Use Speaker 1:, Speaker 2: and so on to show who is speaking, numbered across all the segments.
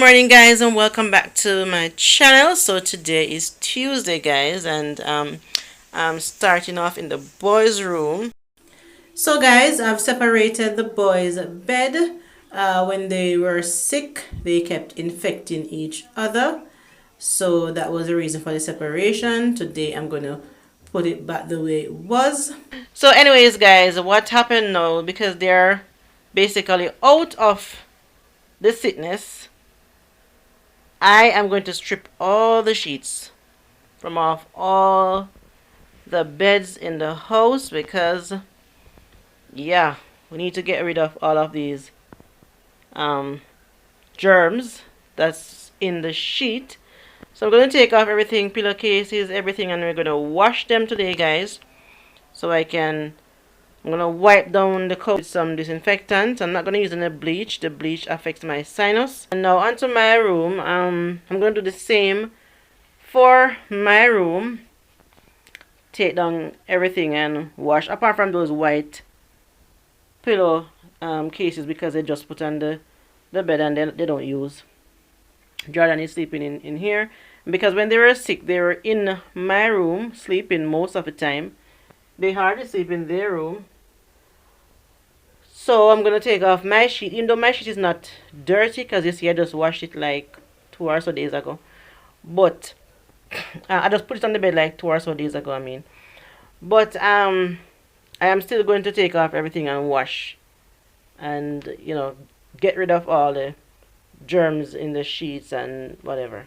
Speaker 1: morning, guys, and welcome back to my channel. So today is Tuesday, guys, and I'm starting off in the boys' room. So guys, I've separated the boys' bed. When they were sick, they kept infecting each other. So that was the reason for the separation. Today I'm going to put it back the way it was. So anyways, guys, what happened now, because they're basically out of the sickness, I am going to strip all the sheets from off all the beds in the house because, yeah, we need to get rid of all of these um, germs that's in the sheet. So I'm going to take off everything, pillowcases, everything, and we're going to wash them today, guys. So I'm going to wipe down the coat with some disinfectant. I'm not going to use any bleach. The bleach affects my sinus. And now onto my room. I'm going to do the same for my room. Take down everything and wash, apart from those white pillow cases, because they just put on the bed and they don't use. Jordan is sleeping in here because when they were sick, they were in my room sleeping most of the time. They hardly sleep in their room. So I'm gonna take off my sheet, even though my sheet is not dirty, because you see I just washed it like 2 or so days ago. But I just put it on the bed like 2 or so days ago, I mean. But I am still going to take off everything and wash, and get rid of all the germs in the sheets and whatever.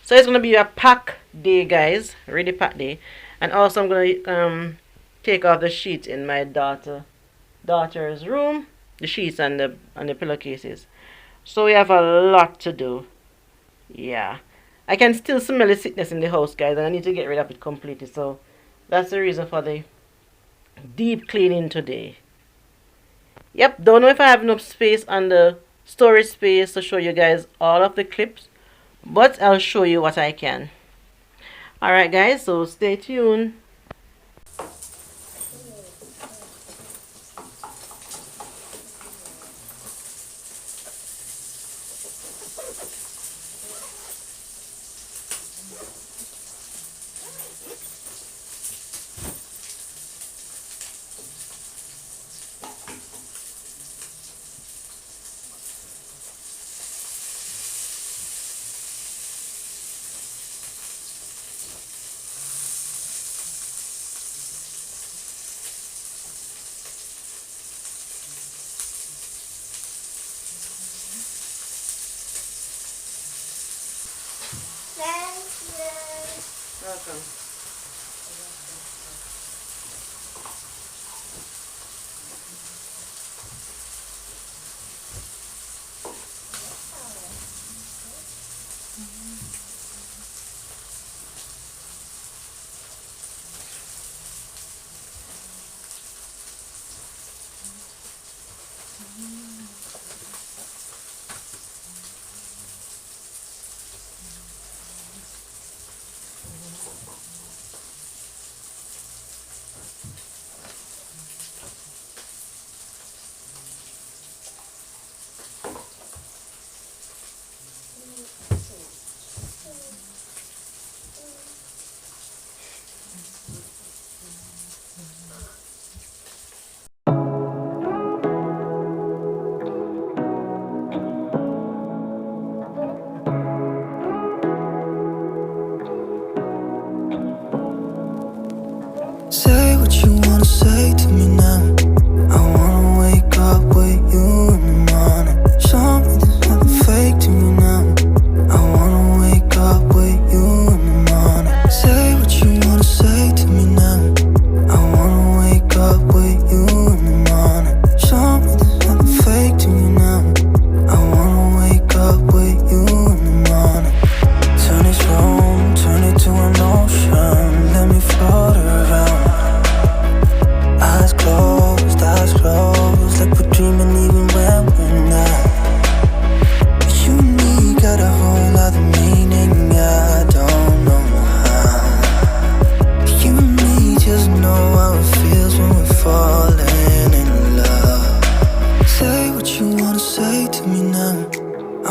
Speaker 1: So it's gonna be a pack day, guys, really pack day. And also I'm gonna take off the sheets in my daughter's room, the sheets and the pillowcases. So we have a lot to do. Yeah, I can still smell the sickness in the house, guys, and I need to get rid of it completely. So that's the reason for the deep cleaning today. Yep, don't know if I have enough space on the storage space to show you guys all of the clips, but I'll show you what I can. Alright, guys, so stay tuned. Welcome.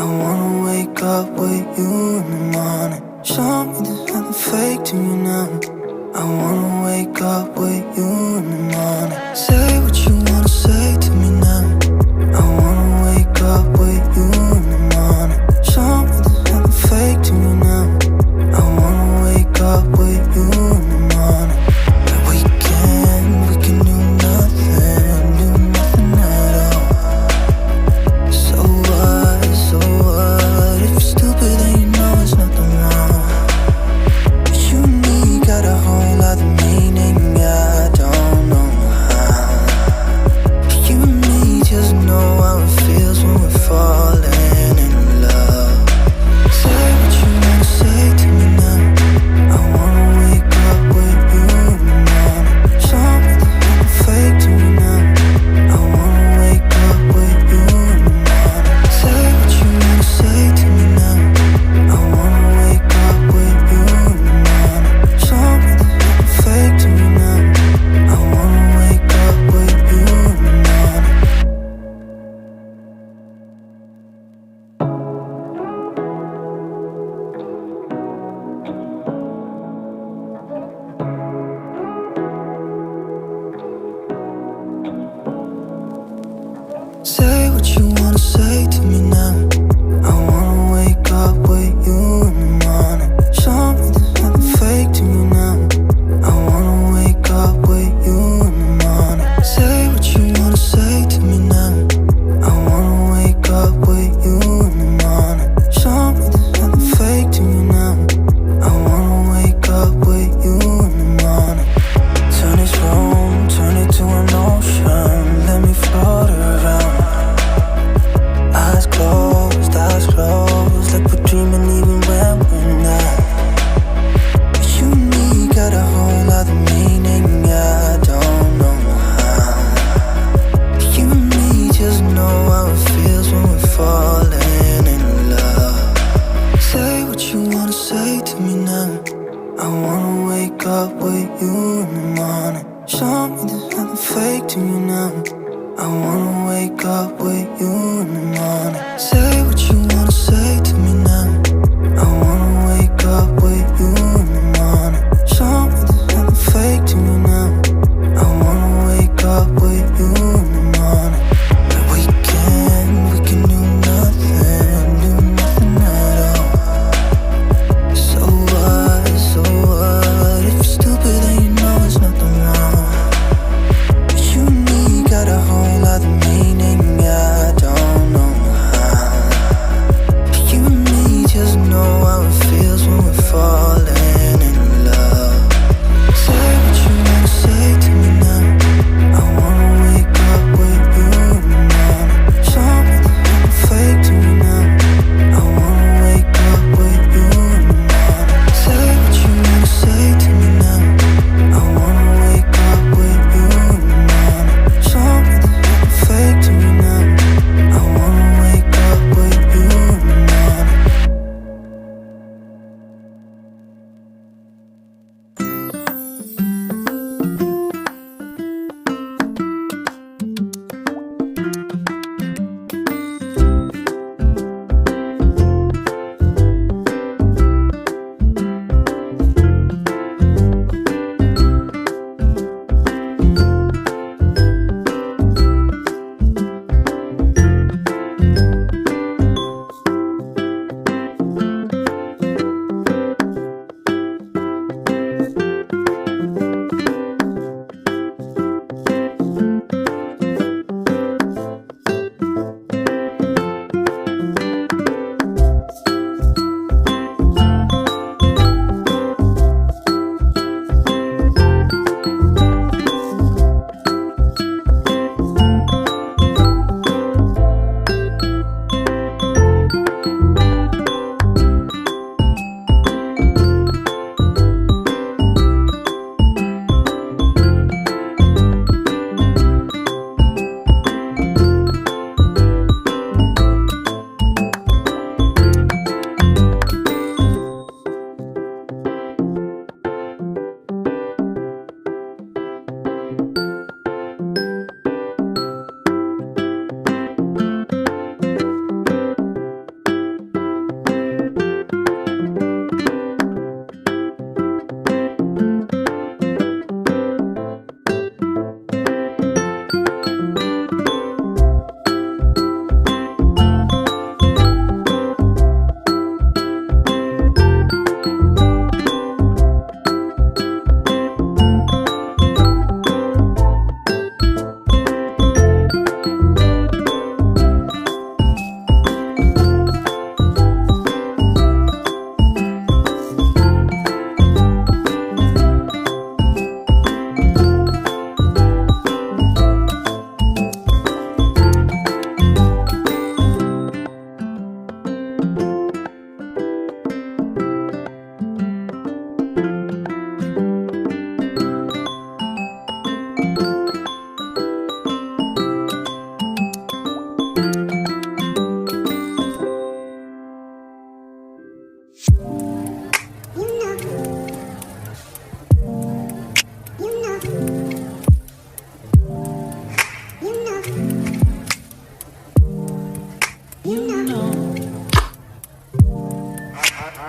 Speaker 2: wanna wake up with you in the morning. Show me there's nothing fake to me now. I wanna wake up with you in the morning. Say what you wanna say to me now. I wanna wake up with you in the morning. Show me there's nothing fake to me now. I wanna wake up with you in the morning. And we can do nothing at all. So what, if you're stupid then you know there's nothing wrong. But you and me got a whole other meaning, yeah, I don't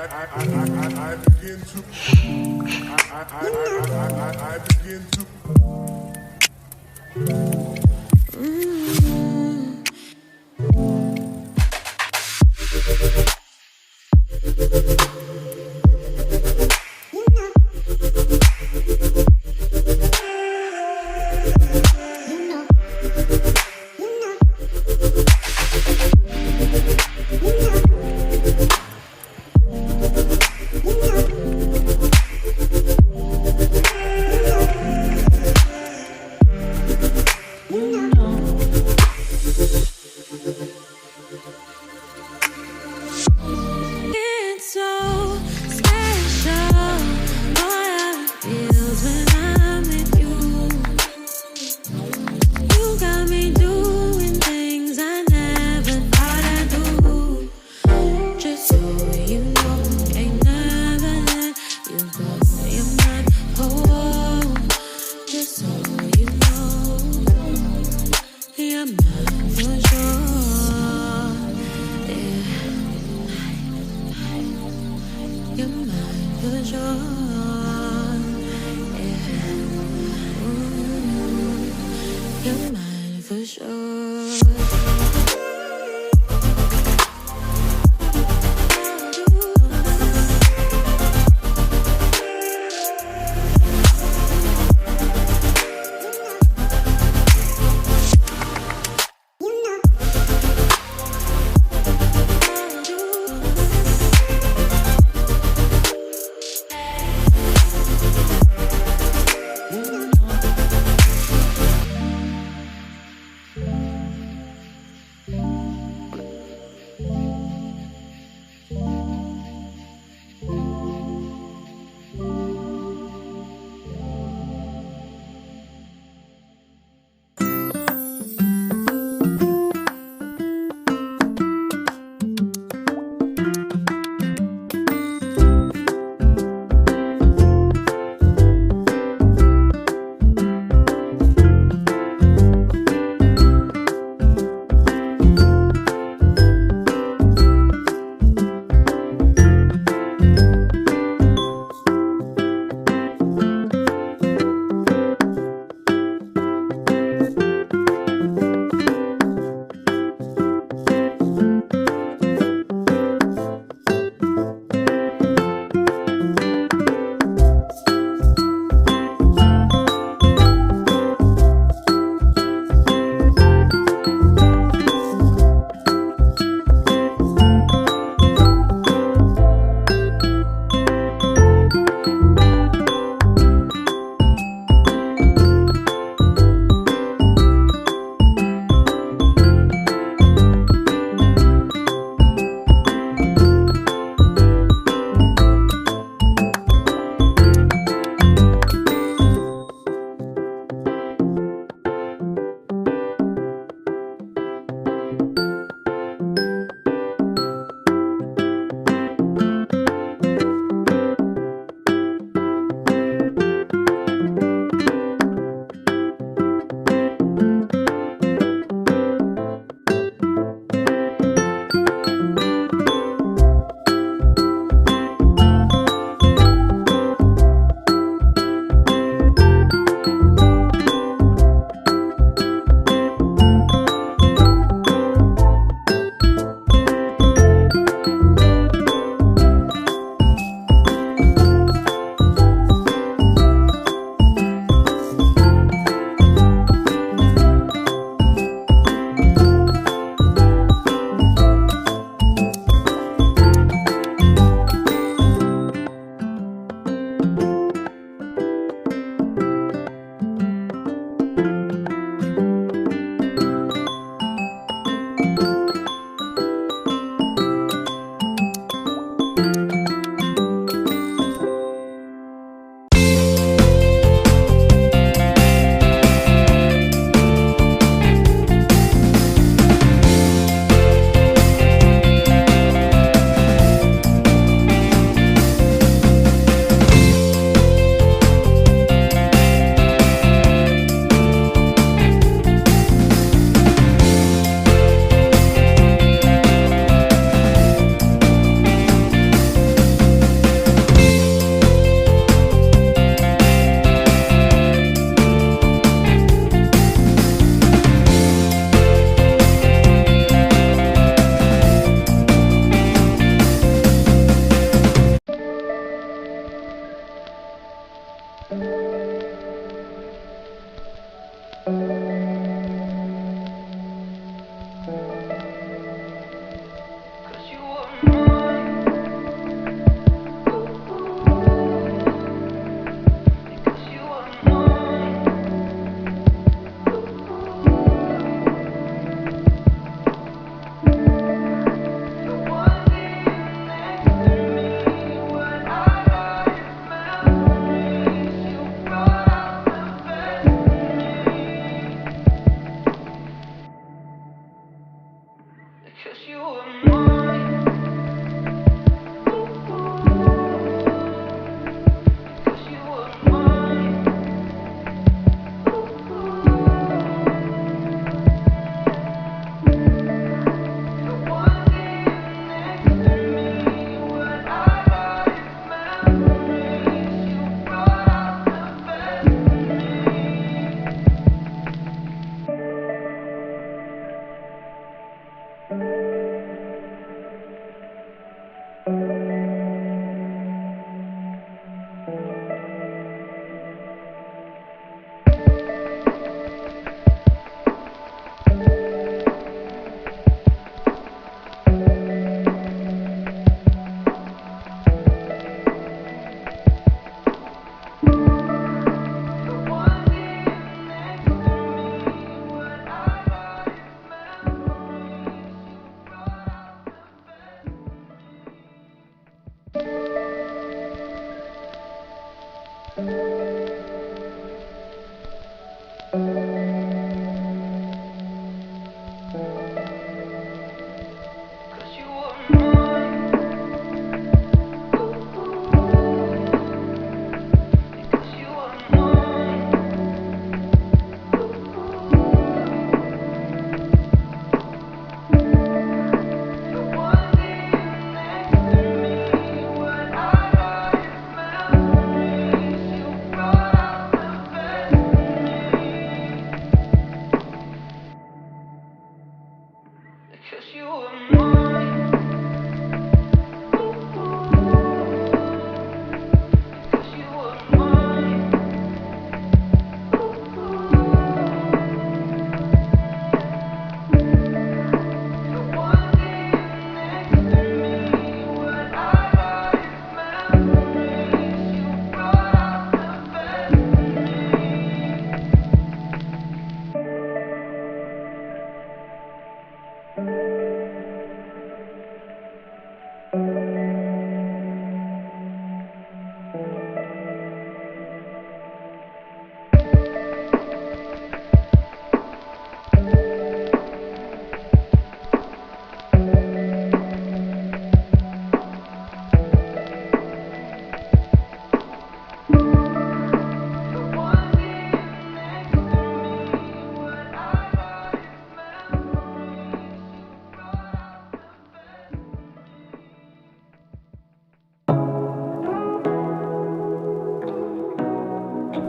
Speaker 2: I begin to I begin to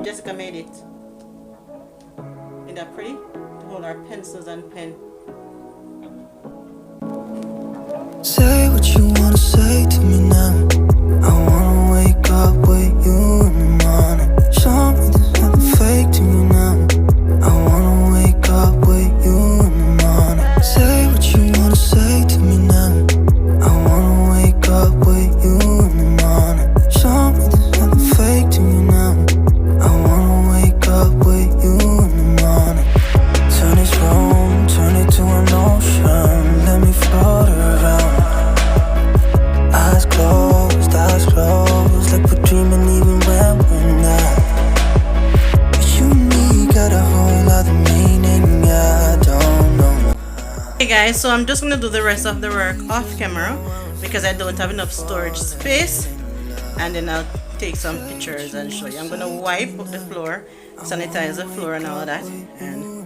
Speaker 1: Jessica made it. Isn't that pretty? To hold our pencils and pen.
Speaker 2: Say what you wanna say to me now. I wanna wake up with you in the morning. Show me there's nothing fake to me now. I wanna wake up with you in the morning. Say what you wanna say to me now. I wanna wake up with you in the morning. Show me there's nothing fake to me now. I wanna wake up with you in the morning. Turn this room, turn it to an ocean. Let me float around. Eyes closed, like we're dreaming even when we're not. You and me got a whole other meaning, I don't know.
Speaker 1: Hey guys, so I'm just gonna do the rest of the work off camera because I don't have enough storage space, and then I'll take some pictures and show you. I'm gonna wipe the floor, sanitize the floor and all that, and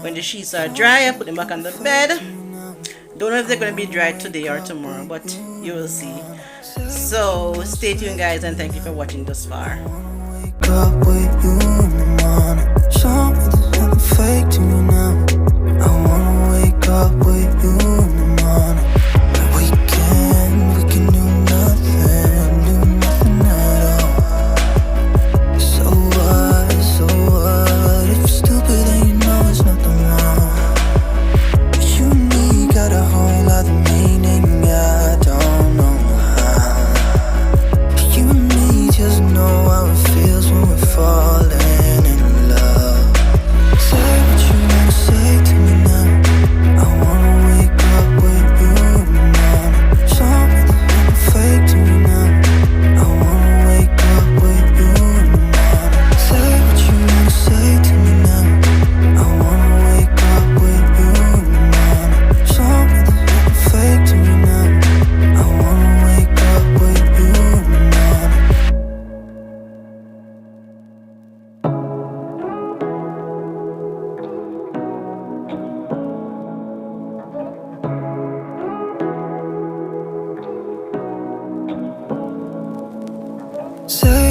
Speaker 1: when the sheets are dry I put them back on the bed. Don't know if they're gonna be dry today or tomorrow, but you will see. So stay tuned guys, and thank you for watching thus far.
Speaker 2: Wake up with you in the morning. Show me there's nothing fake to me now. I wanna wake up with you in the morning. We can do nothing at all. So what? If you're stupid then you know there's nothing wrong. You and me got a whole other meaning, I don't know how. You and me just know how it feels when we're falling in love. Say what you wanna say to me now. I wanna wake up with you in the morning. Show me there's nothing fake to me now. I wanna wake up with you in the morning. Say what you wanna say to me now. I wanna wake up with you in the morning. Show me there's nothing fake to me now. I wanna wake up with you in the morning. Say